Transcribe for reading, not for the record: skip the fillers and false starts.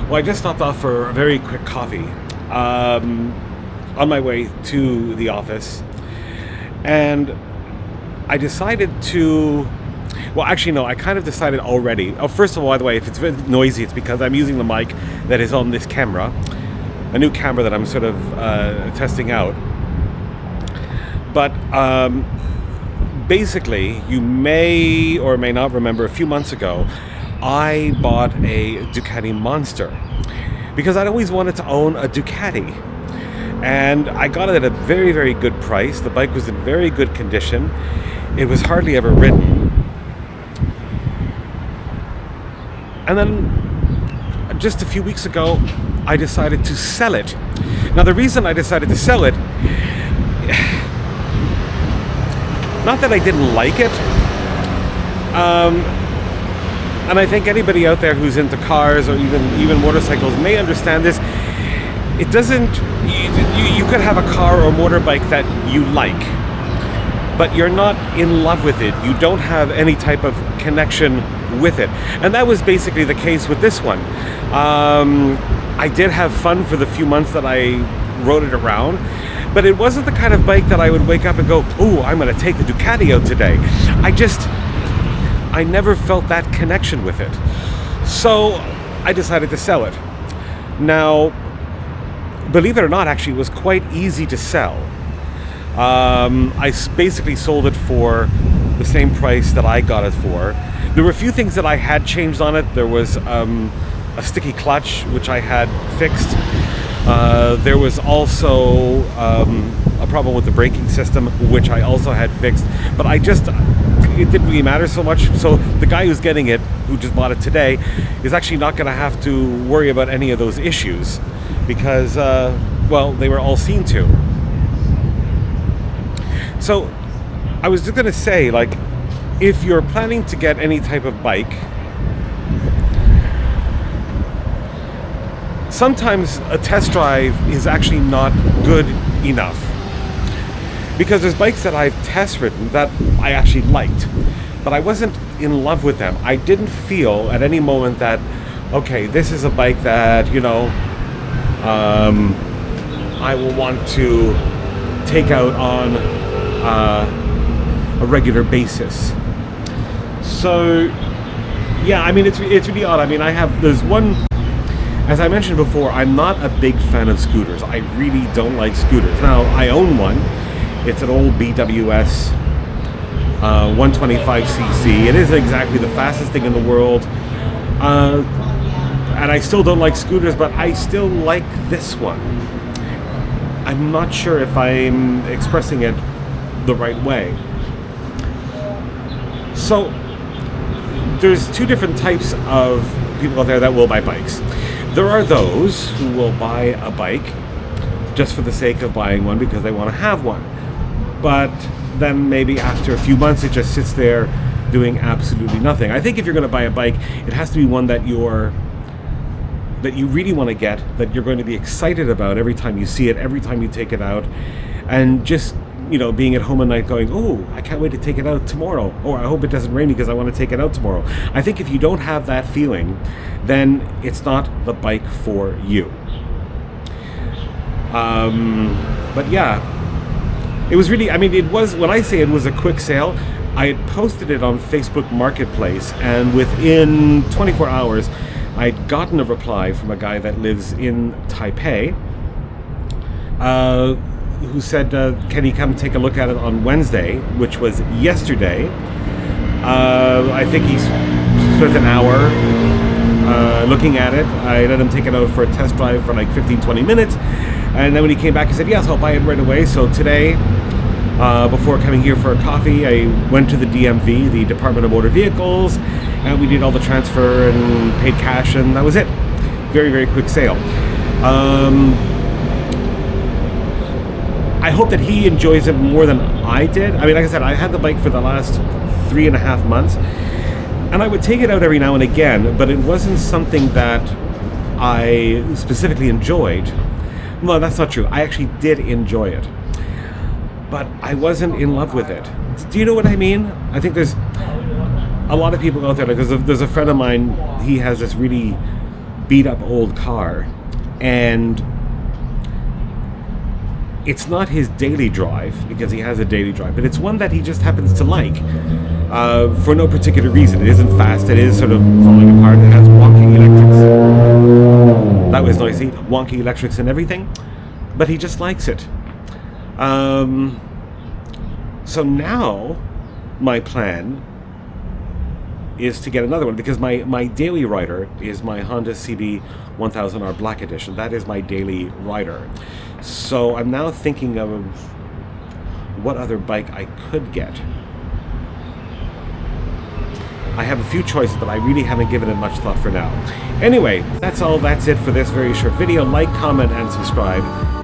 Well, I just stopped off for a very quick coffee on my way to the office, and I decided to... Well, actually, no, I kind of decided already. Oh, first of all, by the way, if it's a bit noisy, it's because I'm using the mic that is on this camera, a new camera that I'm sort of testing out. But basically, you may or may not remember, a few months ago, I bought a Ducati Monster because I'd always wanted to own a Ducati. And I got it at a very, very good price. The bike was in very good condition. It was hardly ever ridden. And then just a few weeks ago, I decided to sell it. Now, the reason I decided to sell it, not that I didn't like it, and I think anybody out there who's into cars or even motorcycles may understand this. It doesn't... You could have a car or motorbike that you like, but you're not in love with it. You don't have any type of connection with it. And that was basically the case with this one. I did have fun for the few months that I rode it around, but it wasn't the kind of bike that I would wake up and go, "Ooh, I'm going to take the Ducati out today." I never felt that connection with it. So I decided to sell it. Now, believe it or not, actually, it was quite easy to sell. I basically sold it for the same price that I got it for. There were a few things that I had changed on it. There was a sticky clutch, which I had fixed. There was also a problem with the braking system, which I also had fixed. But it didn't really matter so much. So the guy who's getting it, who just bought it today, is actually not going to have to worry about any of those issues because, they were all seen to. So I was just going to say, if you're planning to get any type of bike, sometimes a test drive is actually not good enough. Because there's bikes that I've test ridden that I actually liked, but I wasn't in love with them. I didn't feel at any moment that, okay, this is a bike that, I will want to take out on a regular basis. So, yeah, it's really odd. There's one, as I mentioned before, I'm not a big fan of scooters. I really don't like scooters. Now, I own one. It's an old BWS 125cc. It isn't exactly the fastest thing in the world. And I still don't like scooters, but I still like this one. I'm not sure if I'm expressing it the right way. So, there's two different types of people out there that will buy bikes. There are those who will buy a bike just for the sake of buying one because they want to have one. But then maybe after a few months, it just sits there doing absolutely nothing. I think if you're going to buy a bike, it has to be one that you really want to get, that you're going to be excited about every time you see it, every time you take it out, and just, being at home at night going, "Oh, I can't wait to take it out tomorrow," or "I hope it doesn't rain because I want to take it out tomorrow." I think if you don't have that feeling, then it's not the bike for you. But yeah, it was really, when I say it was a quick sale, I had posted it on Facebook Marketplace, and within 24 hours, I'd gotten a reply from a guy that lives in Taipei, who said, can he come take a look at it on Wednesday, which was yesterday. I think he spent an hour looking at it. I let him take it out for a test drive for 15-20 minutes, and then when he came back, he said, "Yes, I'll buy it right away." So today, before coming here for a coffee, I went to the DMV, the Department of Motor Vehicles, and we did all the transfer and paid cash, and that was it. Very, very quick sale. I hope that he enjoys it more than I did. Like I said, I had the bike for the last 3.5 months, and I would take it out every now and again, but it wasn't something that I specifically enjoyed. No, that's not true. I actually did enjoy it, but I wasn't in love with it. Do you know what I mean? I think there's a lot of people out there, because there's a friend of mine, he has this really beat up old car, and it's not his daily drive, because he has a daily drive, but it's one that he just happens to like, for no particular reason. It isn't fast, it is sort of falling apart, it has wonky electrics. That was noisy. Wonky electrics and everything, but he just likes it. So now, my plan is to get another one, because my daily rider is my Honda CB 1000R Black Edition. That is my daily rider. So I'm now thinking of what other bike I could get. I have a few choices, but I really haven't given it much thought for now. Anyway, that's all. That's it for this very short video. Like, comment, and subscribe.